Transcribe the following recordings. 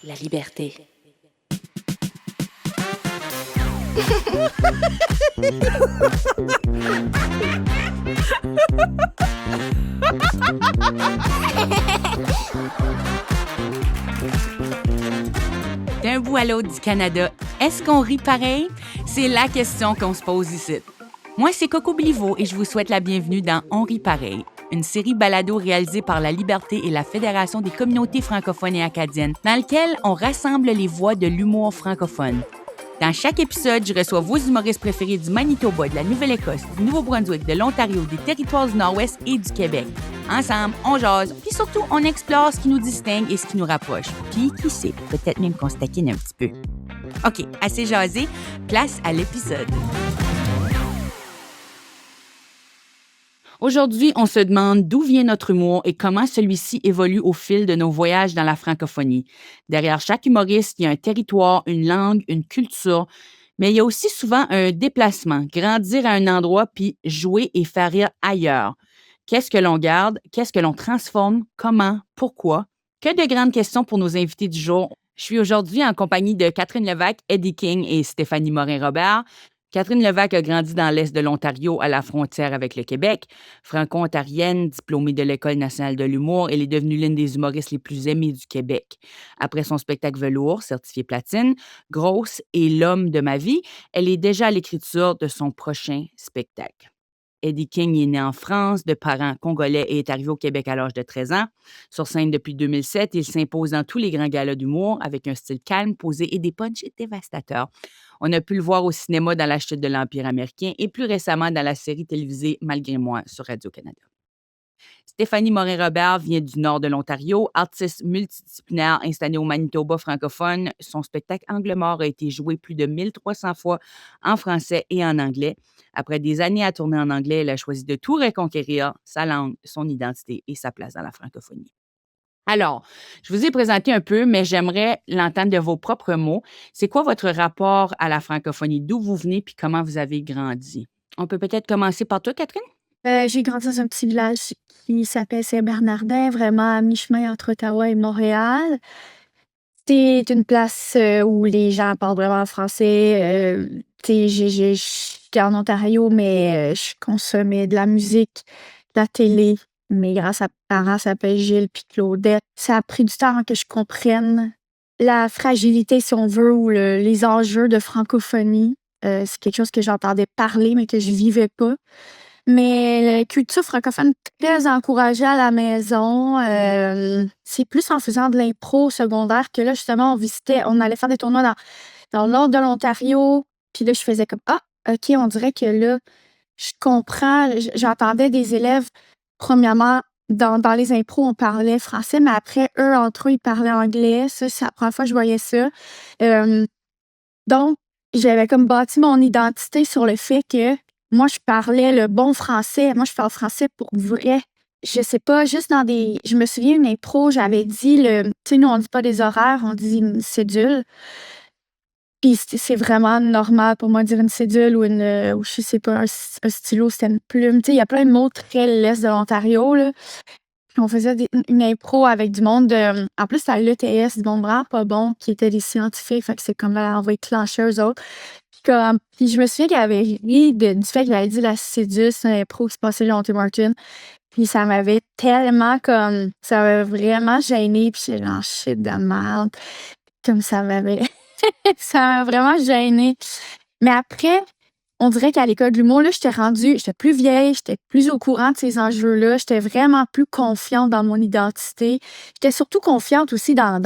La liberté. D'un bout à l'autre du Canada, est-ce qu'on rit pareil? C'est la question qu'on se pose ici. Moi, c'est Coco Bliveau et je vous souhaite la bienvenue dans On rit pareil, une série balado réalisée par La Liberté et la Fédération des communautés francophones et acadiennes, dans laquelle on rassemble les voix de l'humour francophone. Dans chaque épisode, je reçois vos humoristes préférés du Manitoba, de la Nouvelle-Écosse, du Nouveau-Brunswick, de l'Ontario, des territoires du Nord-Ouest et du Québec. Ensemble, on jase, puis surtout, on explore ce qui nous distingue et ce qui nous rapproche. Puis, qui sait, peut-être même qu'on se taquine un petit peu. OK, assez jasé, place à l'épisode. Aujourd'hui, on se demande d'où vient notre humour et comment celui-ci évolue au fil de nos voyages dans la francophonie. Derrière chaque humoriste, il y a un territoire, une langue, une culture, mais il y a aussi souvent un déplacement, grandir à un endroit puis jouer et faire rire ailleurs. Qu'est-ce que l'on garde? Qu'est-ce que l'on transforme? Comment? Pourquoi? Que de grandes questions pour nos invités du jour. Je suis aujourd'hui en compagnie de Catherine Levac, Eddie King et Stéphanie Morin-Robert. Catherine Levac a grandi dans l'est de l'Ontario, à la frontière avec le Québec. Franco-ontarienne, diplômée de l'École nationale de l'humour, elle est devenue l'une des humoristes les plus aimées du Québec. Après son spectacle Velours, certifié platine, Grosse et L'homme de ma vie, elle est déjà à l'écriture de son prochain spectacle. Eddie King est né en France, de parents congolais et est arrivé au Québec à l'âge de 13 ans. Sur scène depuis 2007, il s'impose dans tous les grands galas d'humour avec un style calme, posé et des punchs dévastateurs. On a pu le voir au cinéma dans La chute de l'Empire américain et plus récemment dans la série télévisée Malgré moi sur Radio-Canada. Stéphanie Morin-Robert vient du nord de l'Ontario, artiste multidisciplinaire installée au Manitoba francophone. Son spectacle Angle mort a été joué plus de 1300 fois en français et en anglais. Après des années à tourner en anglais, elle a choisi de tout reconquérir, sa langue, son identité et sa place dans la francophonie. Alors, je vous ai présenté un peu, mais j'aimerais l'entendre de vos propres mots. C'est quoi votre rapport à la francophonie? D'où vous venez puis comment vous avez grandi? On peut peut-être commencer par toi, Catherine? J'ai grandi dans un petit village qui s'appelle Saint-Bernardin, vraiment à mi-chemin entre Ottawa et Montréal. C'est une place, où les gens parlent vraiment français. Tu sais, j'étais en Ontario, mais je consommais de la musique, de la télé. Mais grâce à mes parents s'appellent Gilles puis Claudette. Ça a pris du temps avant que je comprenne la fragilité, si on veut, ou les enjeux de francophonie. C'est quelque chose que j'entendais parler, mais que je vivais pas. Mais la culture francophone très encouragée à la maison. C'est plus en faisant de l'impro au secondaire que là, justement, on allait faire des tournois dans le nord de l'Ontario. Puis là, je faisais comme, ah, OK, on dirait que là, je comprends. J'entendais des élèves, premièrement, dans les impros, on parlait français, mais après, eux, entre eux, ils parlaient anglais. Ça, c'est la première fois que je voyais ça. Euh, donc, j'avais comme bâti mon identité sur le fait que moi, je parlais le bon français. Moi, je parle français pour vrai. Je sais pas, juste dans des. Je me souviens, une impro, j'avais dit tu sais, nous, on dit pas des horaires, on dit une cédule. Puis c'est vraiment normal pour moi de dire une cédule ou je sais pas, un stylo, c'était une plume. Tu sais, il y a plein de mots très l'est de l'Ontario, là. Puis on faisait une impro avec du monde en plus, c'était à l'ETS, du monde vraiment pas bon, qui étaient des scientifiques. Fait que c'est comme là, on va clencher eux autres. Puis je me souviens qu'elle avait ri du fait que j'avais dit la cédule, c'est une impro qui se passait chez Monty Martin. Puis ça m'avait tellement comme. Ça m'avait vraiment gênée. Puis j'ai genre shit de merde. Comme ça m'avait. Ça m'a vraiment gênée. Mais après, on dirait qu'à l'école de l'humour, là, j'étais plus vieille, j'étais plus au courant de ces enjeux-là, j'étais vraiment plus confiante dans mon identité. J'étais surtout confiante aussi dans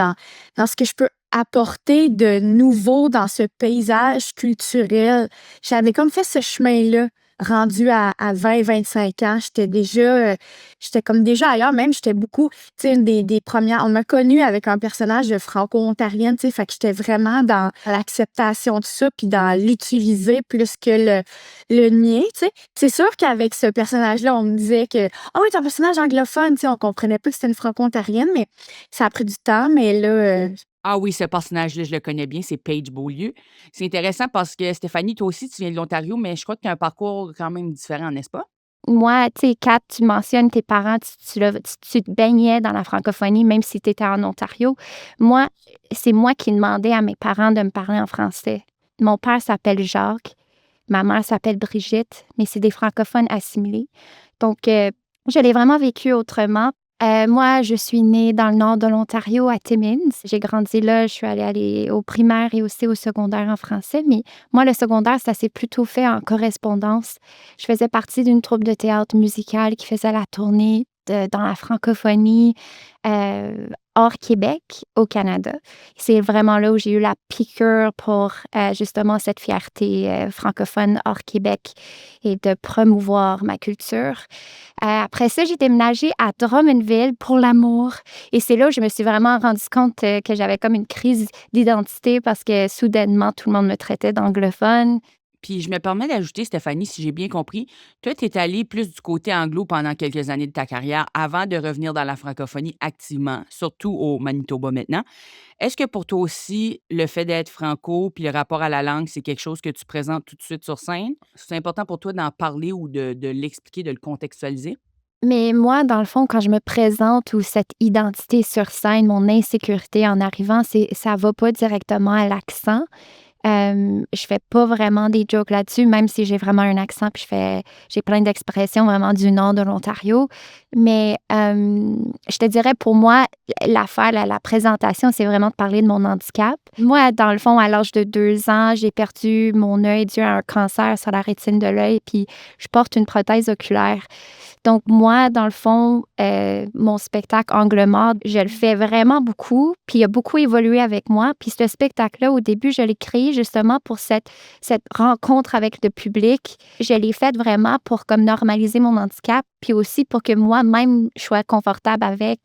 ce que je peux apporter de nouveau dans ce paysage culturel. J'avais comme fait ce chemin-là, rendu à 20-25 ans. J'étais comme déjà ailleurs, même j'étais beaucoup, tu sais, une des premières. On m'a connue avec un personnage de franco-ontarienne, tu sais, fait que j'étais vraiment dans l'acceptation de ça, puis dans l'utiliser plus que le nier, tu sais. C'est sûr qu'avec ce personnage-là, on me disait que, ah oui, c'est un personnage anglophone, tu sais, on comprenait pas que c'était une franco-ontarienne, mais ça a pris du temps, mais là, Ah oui, ce personnage-là, je le connais bien, c'est Paige Beaulieu. C'est intéressant parce que Stéphanie, toi aussi, tu viens de l'Ontario, mais je crois que tu as un parcours quand même différent, n'est-ce pas? moi, tu sais, Kat, tu mentionnes tes parents, tu te baignais dans la francophonie, même si tu étais en Ontario. Moi, c'est moi qui demandais à mes parents de me parler en français. Mon père s'appelle Jacques, ma mère s'appelle Brigitte, mais c'est des francophones assimilés. Donc, je l'ai vraiment vécu autrement. Moi, je suis née dans le nord de l'Ontario, à Timmins. J'ai grandi là, je suis allée au primaire et aussi au secondaire en français, mais moi, le secondaire, ça s'est plutôt fait en correspondance. Je faisais partie d'une troupe de théâtre musical qui faisait la tournée dans la francophonie, hors Québec, au Canada. C'est vraiment là où j'ai eu la piqûre pour, justement cette fierté, francophone hors Québec et de promouvoir ma culture. Après ça, j'ai déménagé à Drummondville pour l'amour et c'est là où je me suis vraiment rendue compte, que j'avais comme une crise d'identité parce que soudainement, tout le monde me traitait d'anglophone. Puis je me permets d'ajouter, Stéphanie, si j'ai bien compris, toi, tu es allée plus du côté anglo pendant quelques années de ta carrière avant de revenir dans la francophonie activement, surtout au Manitoba maintenant. Est-ce que pour toi aussi, le fait d'être franco puis le rapport à la langue, c'est quelque chose que tu présentes tout de suite sur scène? C'est important pour toi d'en parler ou de l'expliquer, de le contextualiser? Mais moi, dans le fond, quand je me présente ou cette identité sur scène, mon insécurité en arrivant, ça va pas directement à l'accent. Je fais pas vraiment des jokes là-dessus, même si j'ai vraiment un accent, puis j'ai plein d'expressions vraiment du nord de l'Ontario. Mais, je te dirais pour moi, l'affaire, la présentation, c'est vraiment de parler de mon handicap. Moi, dans le fond, à l'âge de 2 ans, j'ai perdu mon œil dû à un cancer sur la rétine de l'œil, puis je porte une prothèse oculaire. Donc moi, dans le fond, mon spectacle Angle mort, je le fais vraiment beaucoup, puis il a beaucoup évolué avec moi. Puis ce spectacle-là, au début, je l'ai créé justement pour cette rencontre avec le public. Je l'ai fait vraiment pour comme normaliser mon handicap, puis aussi pour que moi-même, je sois confortable avec,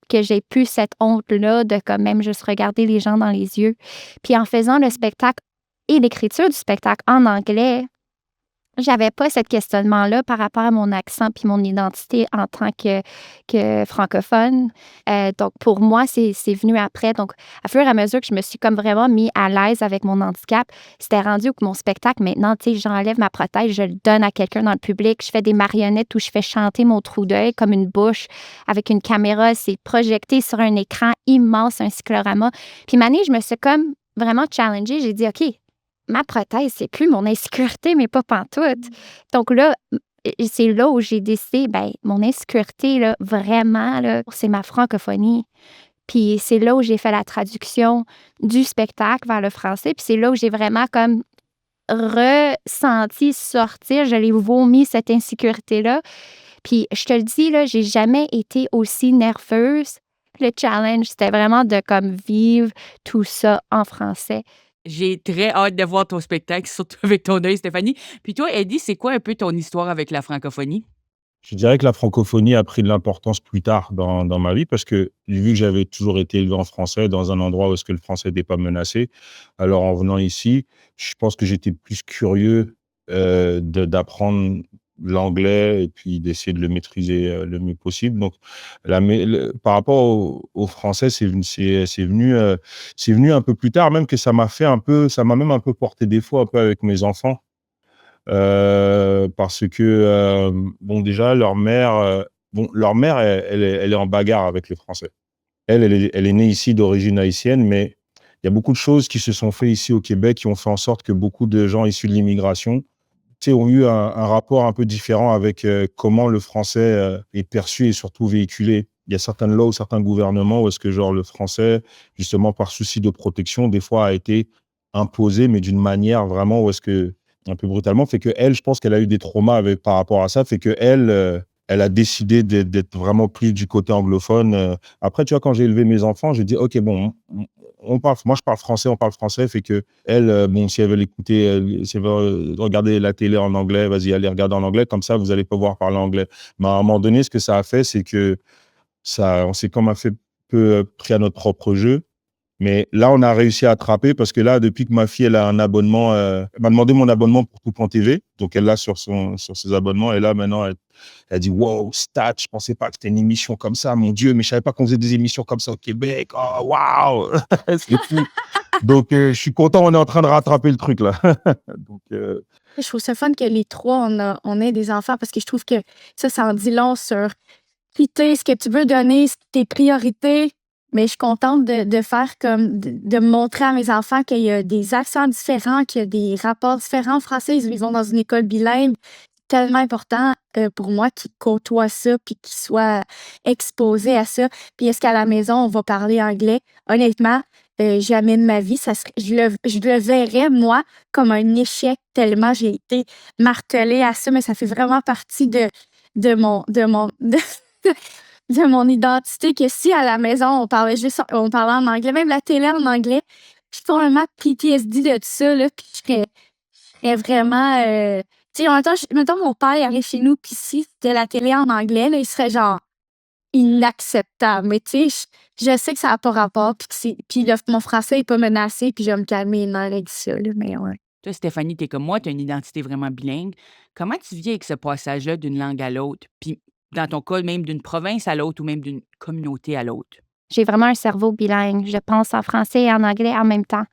que j'ai plus cette honte-là de quand même juste regarder les gens dans les yeux. Puis en faisant le spectacle et l'écriture du spectacle en anglais, j'avais pas ce questionnement-là par rapport à mon accent puis mon identité en tant que francophone. Donc pour moi, c'est venu après. Donc, à fur et à mesure que je me suis comme vraiment mis à l'aise avec mon handicap, c'était rendu que mon spectacle, maintenant, tu sais, j'enlève ma prothèse, je le donne à quelqu'un dans le public. Je fais des marionnettes où je fais chanter mon trou d'œil comme une bouche avec une caméra. C'est projeté sur un écran immense, un cyclorama. Puis, Mané, je me suis comme vraiment challengée. J'ai dit, OK, ma prothèse, c'est plus mon insécurité, mais pas pantoute. Donc là, c'est là où j'ai décidé, ben mon insécurité, là, vraiment, là, c'est ma francophonie. Puis c'est là où j'ai fait la traduction du spectacle vers le français. Puis c'est là où j'ai vraiment comme ressenti sortir, je l'ai vomi, cette insécurité-là. Puis je te le dis, là, j'ai jamais été aussi nerveuse. Le challenge, c'était vraiment de comme vivre tout ça en français. J'ai très hâte de voir ton spectacle, surtout avec ton œil, Stéphanie. Puis toi, Eddie, c'est quoi un peu ton histoire avec la francophonie? Je dirais que la francophonie a pris de l'importance plus tard dans ma vie parce que vu que j'avais toujours été élevé en français dans un endroit où est-ce que le français n'était pas menacé, alors en venant ici, je pense que j'étais plus curieux, d'apprendre l'anglais et puis d'essayer de le maîtriser, le mieux possible. Donc par rapport au français, c'est venu un peu plus tard, même que ça m'a même un peu porté défaut un peu avec mes enfants. Parce que, bon déjà leur mère elle est en bagarre avec le français. Elle est née ici d'origine haïtienne, mais il y a beaucoup de choses qui se sont fait ici au Québec, qui ont fait en sorte que beaucoup de gens issus de l'immigration, tu sais, ont eu un rapport un peu différent avec, comment le français, est perçu et surtout véhiculé. Il y a certaines lois ou certains gouvernements où est-ce que genre le français, justement par souci de protection, des fois a été imposé, mais d'une manière vraiment où est-ce que un peu brutalement, fait qu'elle, je pense qu'elle a eu des traumas avec par rapport à ça, fait qu'elle, elle a décidé d'être vraiment plus du côté anglophone. Après, tu vois, quand j'ai élevé mes enfants, j'ai dit: «OK, bon, moi, je parle français, on parle français», fait qu'elle, bon, si elles veulent écouter, si elles veulent, regarder la télé en anglais, vas-y, allez regarder en anglais, comme ça, vous allez pouvoir parler anglais. Mais à un moment donné, ce que ça a fait, c'est que on s'est comme un fait peu, pris à notre propre jeu. Mais là, on a réussi à attraper parce que là, depuis que ma fille, elle a un abonnement, elle m'a demandé mon abonnement pour Tout.tv. Donc, elle l'a sur ses abonnements. Et là, maintenant, elle dit: «Wow, Stat, je pensais pas que c'était une émission comme ça, mon Dieu, mais je savais pas qu'on faisait des émissions comme ça au Québec. Oh, waouh!» C'est fou. Donc, je suis content, on est en train de rattraper le truc, là. Donc, Je trouve ça fun que les 3, on ait des enfants parce que je trouve que ça en dit long sur qui t'es, ce que tu veux donner, tes priorités. Mais je suis contente de faire comme, de montrer à mes enfants qu'il y a des accents différents, qu'il y a des rapports différents. En français, ils vont dans une école bilingue. Tellement important pour moi qu'ils côtoient ça puis qu'ils soient exposés à ça. Puis est-ce qu'à la maison, on va parler anglais? Honnêtement, jamais de ma vie, je le verrais, moi, comme un échec tellement j'ai été martelée à ça, mais ça fait vraiment partie de mon identité que si à la maison, on parlait en anglais, même la télé en anglais, je suis complètement PTSD de ça, là, puis je serais vraiment... tu sais, en même temps, mettons, mon père il arrive chez nous, puis si c'était la télé en anglais, là, il serait genre inacceptable. Mais tu sais, je sais que ça n'a pas rapport, puis mon français n'est pas menacé, puis je vais me calmer les nerfs avec ça, là, mais ouais. Toi, Stéphanie, tu es comme moi, tu as une identité vraiment bilingue. Comment tu vis avec ce passage-là d'une langue à l'autre? Puis, dans ton cas, même d'une province à l'autre ou même d'une communauté à l'autre? J'ai vraiment un cerveau bilingue. Je pense en français et en anglais en même temps.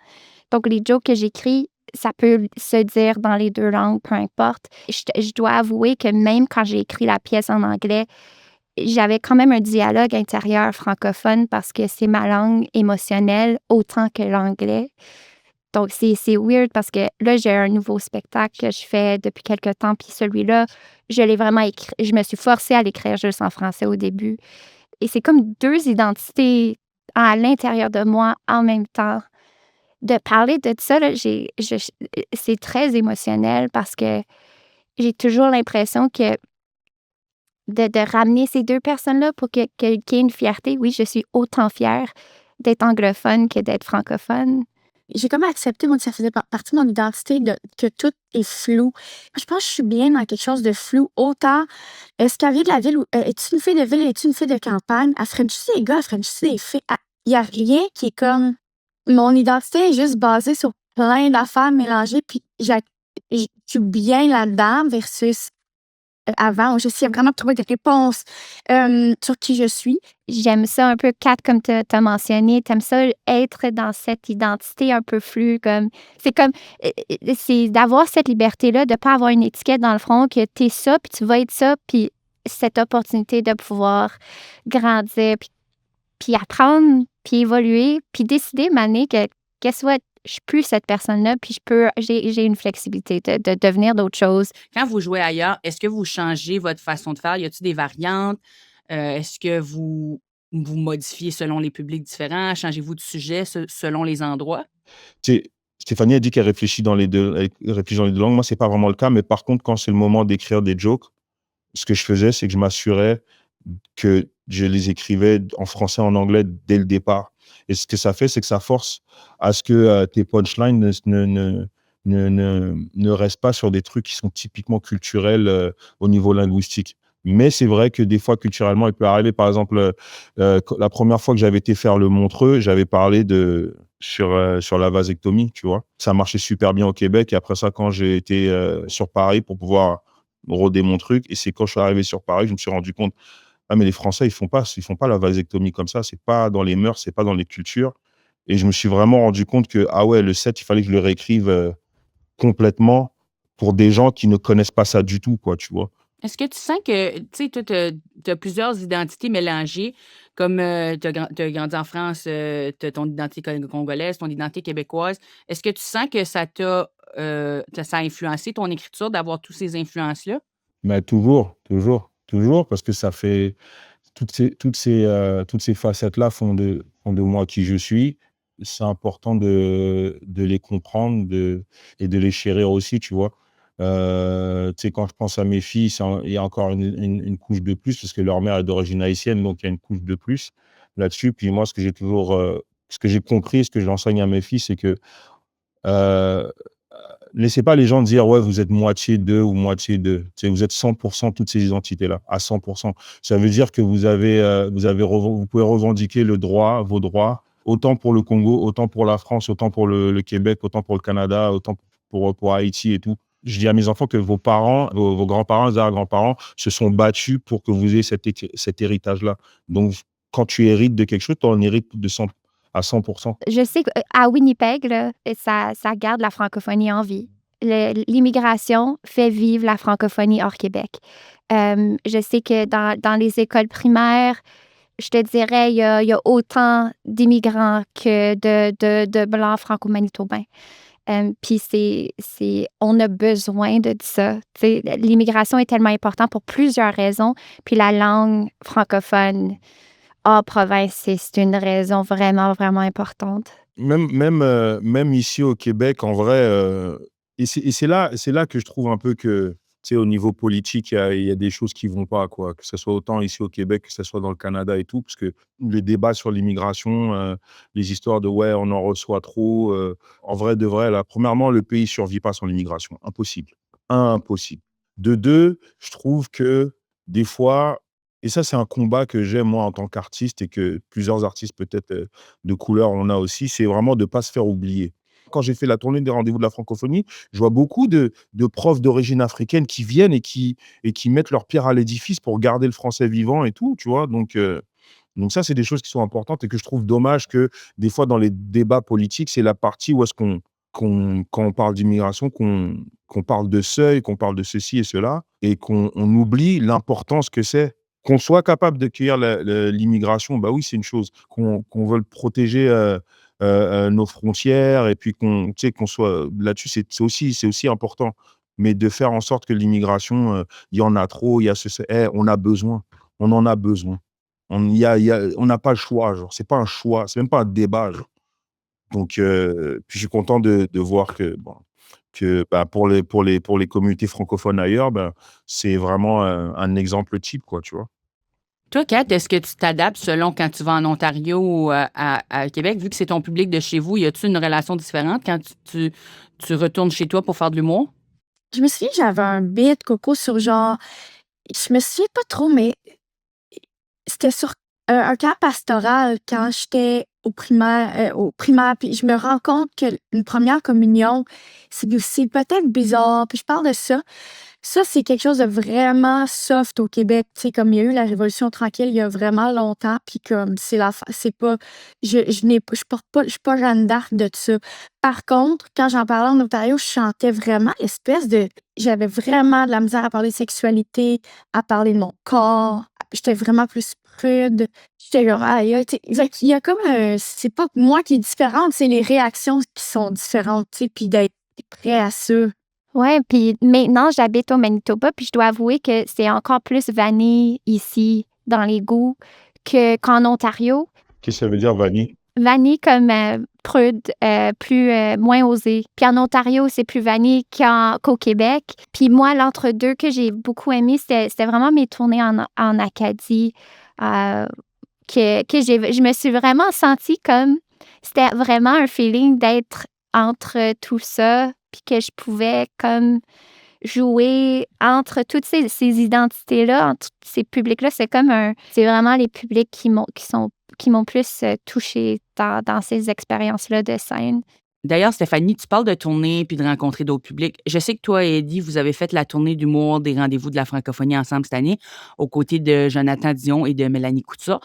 Donc, les jokes que j'écris, ça peut se dire dans les 2 langues, peu importe. Je dois avouer que même quand j'ai écrit la pièce en anglais, j'avais quand même un dialogue intérieur francophone parce que c'est ma langue émotionnelle autant que l'anglais. Donc, c'est weird parce que là, j'ai un nouveau spectacle que je fais depuis quelque temps, puis celui-là, je l'ai vraiment écrit. Je me suis forcée à l'écrire juste en français au début. Et c'est comme 2 identités à l'intérieur de moi en même temps. De parler de ça, là, c'est très émotionnel parce que j'ai toujours l'impression que de ramener ces 2 personnes-là pour qu'il y ait une fierté. Oui, je suis autant fière d'être anglophone que d'être francophone. J'ai comme accepté, moi, que ça faisait partie de mon identité, que tout est flou. Je pense que je suis bien dans quelque chose de flou. Autant, est-ce qu'elle vient de la ville ou es-tu une fille de ville, es-tu une fille de campagne? Elle Frenchie les gars, elle Frenchie les filles. Il n'y a rien qui est comme. Mon identité est juste basée sur plein d'affaires mélangées, puis je suis bien là-dedans versus avant. J'essaie vraiment de trouver des réponses sur qui je suis. J'aime ça un peu, Kat, comme tu as mentionné. Tu aimes ça être dans cette identité un peu floue. C'est d'avoir cette liberté-là, de ne pas avoir une étiquette dans le front, que tu es ça, puis tu vas être ça, puis cette opportunité de pouvoir grandir, puis apprendre, puis évoluer, puis décider, maner, que soit je suis plus cette personne-là, puis j'ai une flexibilité de devenir d'autres choses. Quand vous jouez ailleurs, est-ce que vous changez votre façon de faire? Y a-t-il des variantes? Est-ce que vous modifiez selon les publics différents? Changez-vous de sujet selon les endroits? tu sais, Stéphanie a dit qu'elle réfléchit elle réfléchit dans les 2 langues. Moi, c'est pas vraiment le cas, mais par contre, quand c'est le moment d'écrire des jokes, ce que je faisais, c'est que je m'assurais que je les écrivais en français, en anglais dès le départ. Et ce que ça fait, c'est que ça force à ce que tes punchlines ne restent pas sur des trucs qui sont typiquement culturels au niveau linguistique. Mais c'est vrai que des fois, culturellement, il peut arriver. Par exemple, la première fois que j'avais été faire le Montreux, j'avais parlé sur la vasectomie, tu vois. Ça marchait super bien au Québec. Et après ça, quand j'ai été sur Paris pour pouvoir roder mon truc, et c'est quand je suis arrivé sur Paris, je me suis rendu compte, ah mais les Français, ils font pas la vasectomie comme ça, c'est pas dans les mœurs, c'est pas dans les cultures. Et je me suis vraiment rendu compte que, ah ouais, le set, il fallait que je le réécrive complètement pour des gens qui ne connaissent pas ça du tout, quoi, tu vois. Est-ce que tu sens que, tu sais, toi, tu as plusieurs identités mélangées, comme tu as grandi en France, tu as ton identité congolaise, ton identité québécoise. Est-ce que tu sens que ça ça a influencé ton écriture d'avoir toutes ces influences-là? Mais toujours, toujours, toujours, parce que ça fait toutes ces facettes-là font de moi qui je suis. C'est important de les comprendre et de les chérir aussi, tu vois. Tu sais, quand je pense à mes filles, il y a encore une couche de plus, parce que leur mère est d'origine haïtienne, donc il y a une couche de plus là-dessus. Puis moi, ce que j'ai compris, ce que j'enseigne à mes filles, c'est que euh, laissez pas les gens dire: «Ouais, vous êtes moitié d'eux ou moitié d'eux». Tu sais, vous êtes 100% toutes ces identités-là, à 100%. Ça veut dire que vous pouvez revendiquer vos droits, autant pour le Congo, autant pour la France, autant pour le Québec, autant pour le Canada, autant pour Haïti et tout. Je dis à mes enfants que vos parents, vos grands-parents, les arrière-grands-parents se sont battus pour que vous ayez cet héritage-là. Donc, quand tu hérites de quelque chose, tu en hérites à à 100%. Je sais qu'à Winnipeg, là, ça garde la francophonie en vie. L'immigration fait vivre la francophonie hors Québec. Je sais que dans les écoles primaires, je te dirais, il y a autant d'immigrants que de Blancs franco-manitobains. Puis on a besoin de ça. Tu sais, l'immigration est tellement importante pour plusieurs raisons. Puis la langue francophone hors province, c'est une raison vraiment, vraiment importante. Même ici au Québec, en vrai, et c'est là que je trouve un peu que, tu sais, au niveau politique, il y a des choses qui vont pas, quoi. Que ce soit autant ici au Québec, que ce soit dans le Canada et tout, parce que les débats sur l'immigration, les histoires de ouais, on en reçoit trop. En vrai de vrai, là, premièrement, le pays survit pas sans l'immigration. Impossible. Impossible. De deux, je trouve que des fois, et ça, c'est un combat que j'ai moi en tant qu'artiste et que plusieurs artistes peut-être de couleur on a aussi, c'est vraiment de ne pas se faire oublier. Quand j'ai fait la tournée des rendez-vous de la francophonie, je vois beaucoup de profs d'origine africaine qui viennent et qui mettent leur pierre à l'édifice pour garder le français vivant et tout, tu vois. Donc ça, c'est des choses qui sont importantes et que je trouve dommage que des fois dans les débats politiques, c'est la partie où est-ce quand on parle d'immigration, qu'on parle de seuil, qu'on parle de ceci et cela, et on oublie l'importance que c'est. Qu'on soit capable d'accueillir l'immigration, bah oui, c'est une chose. Qu'on veuille protéger nos frontières et puis tu sais, qu'on soit là-dessus, c'est aussi important. Mais de faire en sorte que l'immigration, il y en a trop, il y a on a besoin, on en a besoin. On n'a pas le choix, genre, c'est pas un choix, c'est même pas un débat, genre. Donc, puis je suis content de voir bah, pour les communautés francophones ailleurs, ben, c'est vraiment un exemple type, quoi, tu vois? Toi, Kat, est-ce que tu t'adaptes selon quand tu vas en Ontario ou à Québec? Vu que c'est ton public de chez vous, y a-tu une relation différente quand tu retournes chez toi pour faire de l'humour? Je me souviens, j'avais un beat Coco sur genre je me souviens pas trop, mais c'était sur un camp pastoral quand j'étais au primaire, puis je me rends compte que une première communion, c'est peut-être bizarre, puis je parle de ça. Ça, c'est quelque chose de vraiment soft au Québec, tu sais, comme il y a eu la Révolution tranquille il y a vraiment longtemps, puis comme c'est pas je suis pas Jeanne d'Arc de ça. Par contre, quand j'en parlais en Ontario, je chantais vraiment j'avais vraiment de la misère à parler de sexualité, à parler de mon corps. J'étais vraiment plus prude. J'étais genre: «Aïe aïe», tu sais, fait qu'il y a comme c'est pas moi qui est différente, c'est les réactions qui sont différentes, tu sais, puis d'être prêt à ça. Ouais, puis maintenant, j'habite au Manitoba, puis je dois avouer que c'est encore plus vanille ici, dans les goûts, qu'en Ontario. Qu'est-ce que ça veut dire, vanille? Vanille comme prude, plus moins osé. Puis en Ontario, c'est plus vanille qu'au Québec. Puis moi, l'entre-deux que j'ai beaucoup aimé, c'était vraiment mes tournées en Acadie, je me suis vraiment sentie comme c'était vraiment un feeling d'être entre tout ça, puis que je pouvais comme jouer entre toutes ces identités-là, entre ces publics-là. C'est vraiment les publics qui m'ont plus touchée dans ces expériences-là de scène. D'ailleurs, Stéphanie, tu parles de tournée puis de rencontrer d'autres publics. Je sais que toi et Eddie, vous avez fait la tournée d'humour des rendez-vous de la francophonie ensemble cette année, aux côtés de Jonathan Dion et de Mélanie Couture.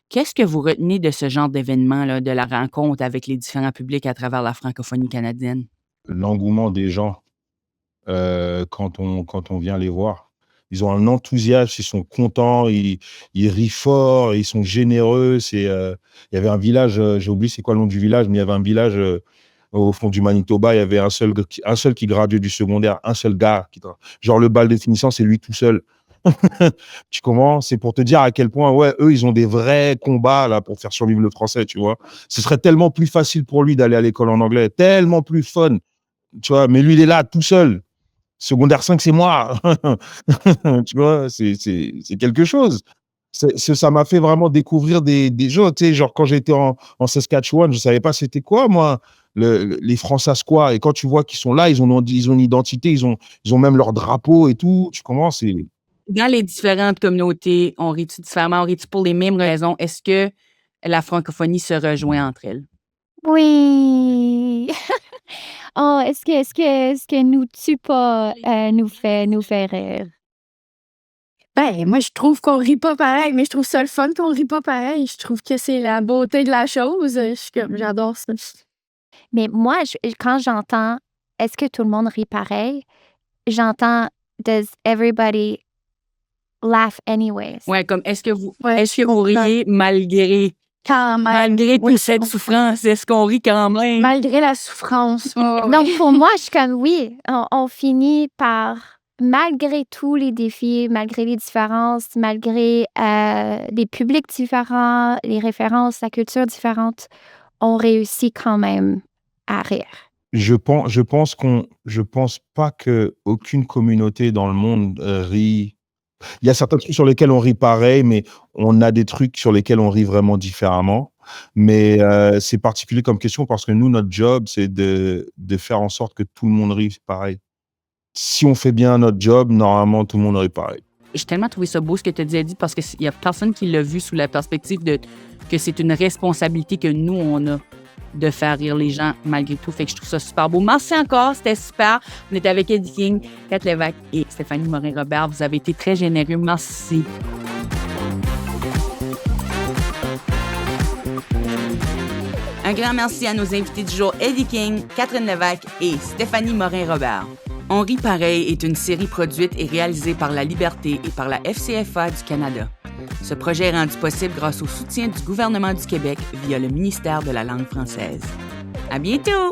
Qu'est-ce que vous retenez de ce genre d'événement-là, de la rencontre avec les différents publics à travers la francophonie canadienne? L'engouement des gens, quand on vient les voir. Ils ont un enthousiasme, ils sont contents, ils rient fort, ils sont généreux. Il y avait un village, j'ai oublié c'est quoi le nom du village, mais il y avait un village, au fond du Manitoba, il y avait un seul qui graduait du secondaire, un seul gars genre le bal de finissant, c'est lui tout seul. Tu comprends? C'est pour te dire à quel point, ouais, eux, ils ont des vrais combats là pour faire survivre le français, tu vois? Ce serait tellement plus facile pour lui d'aller à l'école en anglais, tellement plus fun, tu vois? Mais lui, il est là tout seul. Secondaire 5, c'est moi. Tu vois? C'est quelque chose. Ça m'a fait vraiment découvrir des gens, tu sais, genre quand j'étais en Saskatchewan, je savais pas c'était quoi moi, les Fransaskois, et quand tu vois qu'ils sont là, ils ont une identité, ils ont même leur drapeau et tout, tu comprends? Dans les différentes communautés, on rit-tu différemment? On rit-tu pour les mêmes raisons? Est-ce que la francophonie se rejoint entre elles? Oui! Oh, est-ce que nous tue pas, nous fait rire? Ben, moi, je trouve qu'on rit pas pareil, mais je trouve ça le fun qu'on rit pas pareil. Je trouve que c'est la beauté de la chose. Je suis comme, j'adore ça. Mais moi, quand j'entends « Est-ce que tout le monde rit pareil? » J'entends « Does everybody laugh anyways? » Ouais, comme est-ce que vous Ouais, riez malgré Quand même. toute Oui, cette souffrance? Est-ce qu'on rit quand même? malgré la souffrance. Ouais. Donc, pour moi, je suis comme oui, on finit par, malgré tous les défis, malgré les différences, malgré les publics différents, les références, la culture différente, on réussit quand même à rire. Je pense pas que aucune communauté dans le monde rit. Il y a certains trucs sur lesquels on rit pareil, mais on a des trucs sur lesquels on rit vraiment différemment. Mais c'est particulier comme question parce que nous, notre job, c'est de faire en sorte que tout le monde rit pareil. Si on fait bien notre job, normalement, tout le monde rit pareil. J'ai tellement trouvé ça beau ce que tu as dit, parce qu'il y a personne qui l'a vu sous la perspective que c'est une responsabilité que nous, on a de faire rire les gens malgré tout. Fait que je trouve ça super beau. Merci encore, c'était super. On était avec Eddie King, Kat Lévesque et Stéphanie Morin-Robert. Vous avez été très généreux. Merci. Un grand merci à nos invités du jour, Eddie King, Catherine Lévesque et Stéphanie Morin-Robert. On rit pareil est une série produite et réalisée par La Liberté et par la FCFA du Canada. Ce projet est rendu possible grâce au soutien du gouvernement du Québec via le ministère de la langue française. À bientôt!